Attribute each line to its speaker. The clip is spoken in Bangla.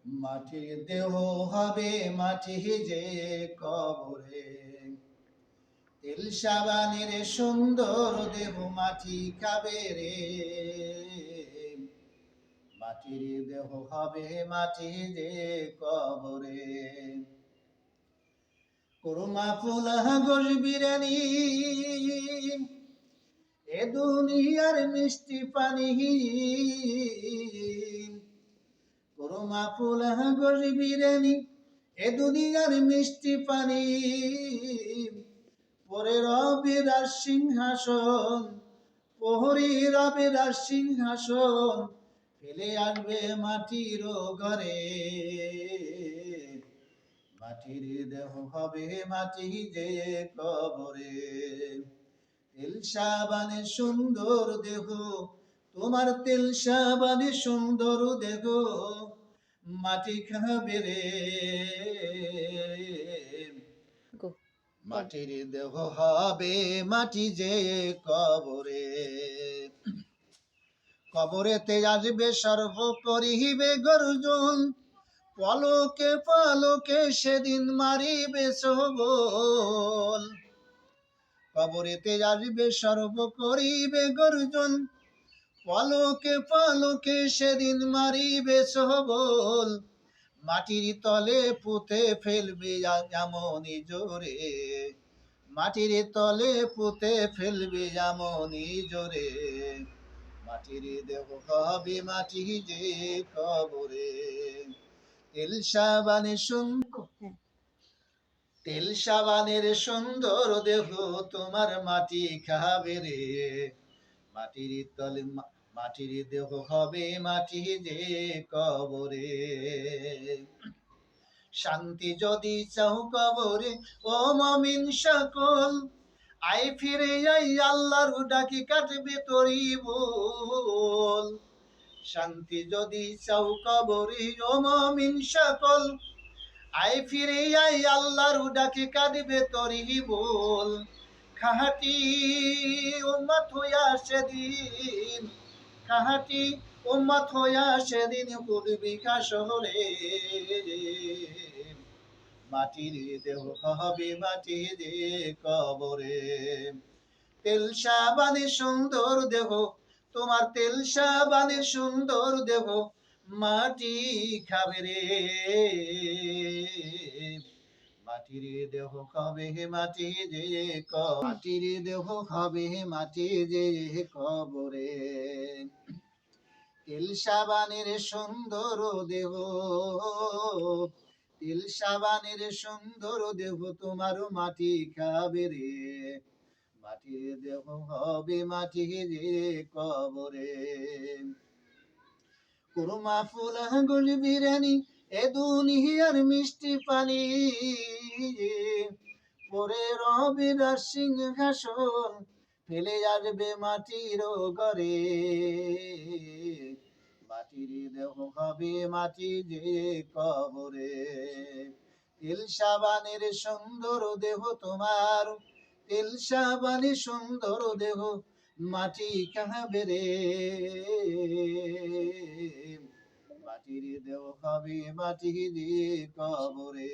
Speaker 1: মাটির দেহ হবে মাটি যে কবরে, তেল সাবানের সুন্দর দেহ মাটি খাবে রে। মাটির দেহ হবে মাটি যে কবরে, কুরমা ফুলা গোশ বিরিয়ানি এ দুনিয়ার মিষ্টি পানি, কুরমা ফুলা গোশ বিরিয়ানি এ দুনিয়ার মিষ্টি পানি, পরে রবের সিংহাসন, প্রহরী রবের সিংহাসন, ফেলে আসবে মাটির ঘরে। মাটির দেহ হবে মাটি যে কবরে, তেল সাবানে সুন্দর দেহ তোমার, তেল সাবানে সুন্দর দেহ মাটি খাবে রে। মাটির দেহ হবে মাটি যে কবরে, কবরেতে আসবে সর্ব করিবে গর্জন, পলকে পলকে সেদিন মারিবে সবল। কবরেতে আসবে সর্ব করিবে গর্জন, পলকে পলকে সেদিন মারিবে সবল। মাটির তলে পুঁতে ফেলবে এমনই জোরে, মাটির তলে পুঁতে ফেলবে এমনই জোরে। মাটির দেহ হবে মাটি যে কবরে, তেল সাবানের সুন্দর, তেল সাবানের সুন্দর দেহ তোমার মাটি খাবে রে। মাটির তলে মাটির দেহ হবে মাটি যে কবরে, শান্তি যদি চাও কবরে ও মুমিন সকল, আই ফিরে আই আল্লাহর ডাকি কাটবে তোরি ভুল। শান্তি যদি চাও কবরে ও মুমিন সকল, আই ফিরে আই আল্লাহর ডাকি কাটবে তোরি ভুল। খাহাটি উম্মত হইয়া সেদিন, খাহাটি উম্মত হইয়া সেদিন উঠবি শহরে। মাটির দেহ হবে মাটি যে কবরে, তেল সাবানের সুন্দর দেহ তোমার, তেল সাবানের সুন্দর দেহ মাটি খাবে রে। মাটির দেহ হবে মাটি যে মাটির দেহ হবে মাটি যে কবরে, তেল সাবানের সুন্দর দেহ, তেল সাবানের সুন্দর দেহ তোমার মাটি খাবে রে। মাটির দেহ হবে মাটি যে কবরে, কুরমা ফুলা গোশ বিরিয়ানি এ দুনিয়ার মিষ্টি পানি, পরে রবের সিংহাসন, ফেলে আসবে মাটির ঘরে। মাটির দেহ হবে মাটি যে কবরে, তেল সাবানের সুন্দর দেহ তোমার, তেল সাবানের সুন্দর দেহ মাটি খাবে রে। মাটির দেহ হবে মাটি যে কবরে।